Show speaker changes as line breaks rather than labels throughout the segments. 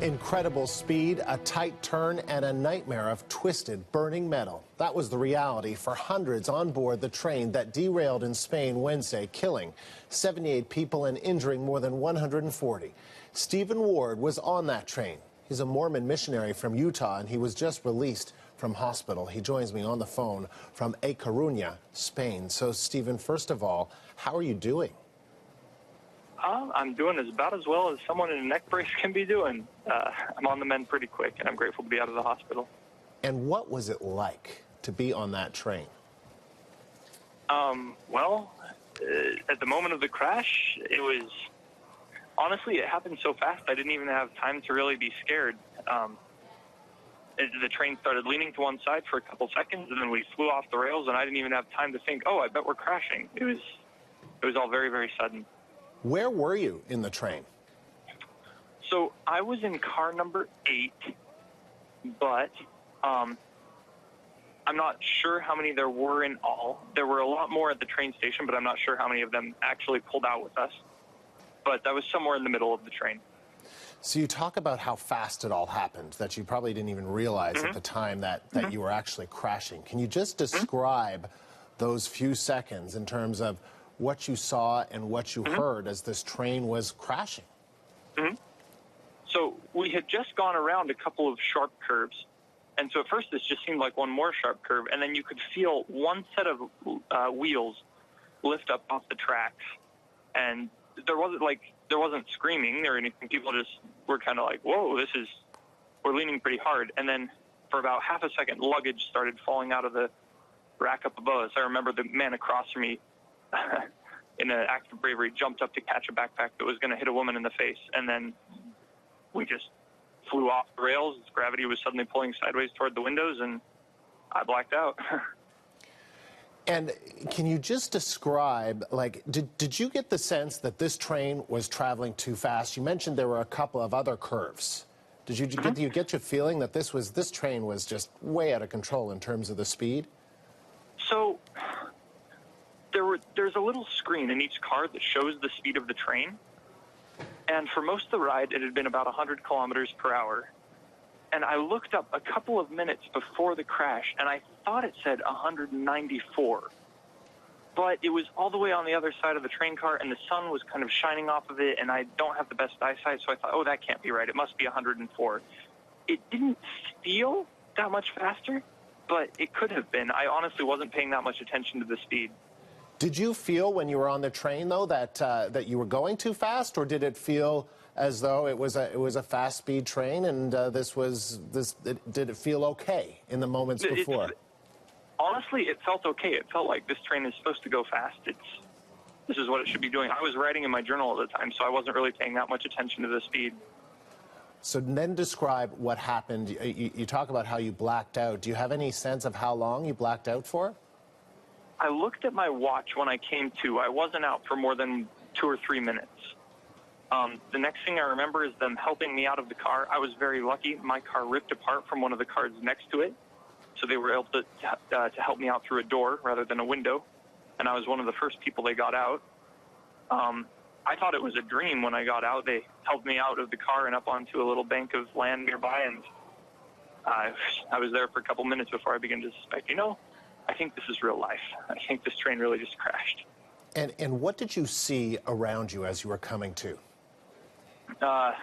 Incredible speed, a tight turn, and a nightmare of twisted, burning metal. That was the reality for hundreds on board the train that derailed in Spain Wednesday, killing 78 people and injuring more than 140. Stephen Ward was on that train. He's a Mormon missionary from Utah, and he was just released from hospital. He joins me on the phone from A Coruña, Spain. So, Stephen, first of all, how are you doing?
I'm doing about as well as someone in a neck brace can be doing. I'm on the mend pretty quick, and I'm grateful to be out of the hospital.
And what was it like to be on that train?
At the moment of the crash, it was, honestly, it happened so fast I didn't even have time to really be scared. The train started leaning to one side for a couple seconds, and then we flew off the rails, and I didn't even have time to think, oh, I bet we're crashing. It was all very, very sudden.
Where were you in the train?
So I was in car number 8, but I'm not sure how many there were in all. There were a lot more at the train station, but I'm not sure how many of them actually pulled out with us. But I was somewhere in the middle of the train.
So you talk about how fast it all happened, that you probably didn't even realize at the time that you were actually crashing. Can you just describe those few seconds in terms of what you saw and what you heard as this train was crashing?
So we had just gone around a couple of sharp curves. And so at first this just seemed like one more sharp curve. And then you could feel one set of wheels lift up off the tracks. And there wasn't screaming or anything. People just were kind of like, whoa, we're leaning pretty hard. And then for about half a second, luggage started falling out of the rack up above us. I remember the man across from me in an act of bravery jumped up to catch a backpack that was going to hit a woman in the face. And then we just flew off the rails. Gravity was suddenly pulling sideways toward the windows, and I blacked out.
And can you just describe, did you get the sense that this train was traveling too fast? You mentioned there were a couple of other curves. Did you get your feeling that this train was just way out of control in terms of the speed?
So there's a little screen in each car that shows the speed of the train. And for most of the ride, it had been about 100 kilometers per hour. And I looked up a couple of minutes before the crash, and I thought it said 194. But it was all the way on the other side of the train car, and the sun was kind of shining off of it, and I don't have the best eyesight, so I thought, oh, that can't be right. It must be 104. It didn't feel that much faster, but it could have been. I honestly wasn't paying that much attention to the speed.
Did you feel when you were on the train, though, that you were going too fast, or did it feel as though it was a fast speed train, and did it feel okay in the moments before?
Honestly, it felt okay. It felt like this train is supposed to go fast. This is what it should be doing. I was writing in my journal at the time, so I wasn't really paying that much attention to the speed.
So then describe what happened. You talk about how you blacked out. Do you have any sense of how long you blacked out for?
I looked at my watch when I came to. I wasn't out for more than 2 or 3 minutes. The next thing I remember is them helping me out of the car. I was very lucky. My car ripped apart from one of the cars next to it, so they were able to help me out through a door rather than a window, and I was one of the first people they got out. I thought it was a dream when I got out. They helped me out of the car and up onto a little bank of land nearby, and I was there for a couple minutes before I began to suspect, I think this is real life. I think this train really just crashed.
And what did you see around you as you were coming to?
Like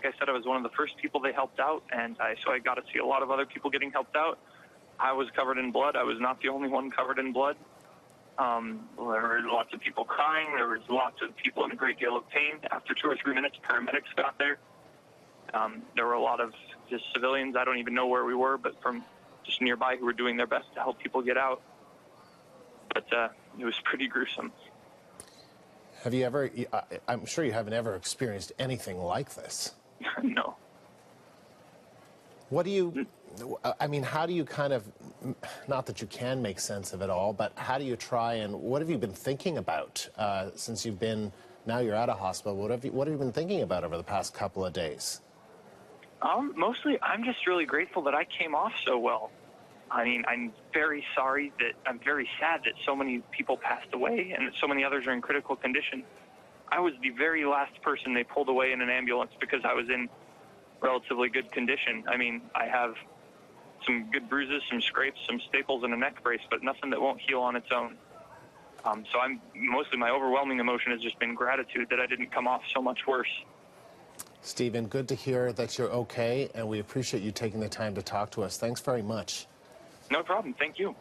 I said, I was one of the first people they helped out, and so I got to see a lot of other people getting helped out. I was covered in blood. I was not the only one covered in blood. There were lots of people crying. There was lots of people in a great deal of pain. After 2 or 3 minutes, paramedics got there. There were a lot of just civilians. I don't even know where we were, but from just nearby who were doing their best to help people get out. But it was pretty gruesome.
Have you ever, I'm sure you haven't ever experienced anything like this.
No.
How do you kind of, not that you can make sense of it all, but how do you try and, what have you been thinking about since now you're at a hospital, what have you been thinking about over the past couple of days?
Mostly, I'm just really grateful that I came off so well. I mean, I'm very sad that so many people passed away and that so many others are in critical condition. I was the very last person they pulled away in an ambulance because I was in relatively good condition. I mean, I have some good bruises, some scrapes, some staples, and a neck brace, but nothing that won't heal on its own. So my overwhelming emotion has just been gratitude that I didn't come off so much worse.
Stephen, good to hear that you're okay, and we appreciate you taking the time to talk to us. Thanks very much.
No problem. Thank you.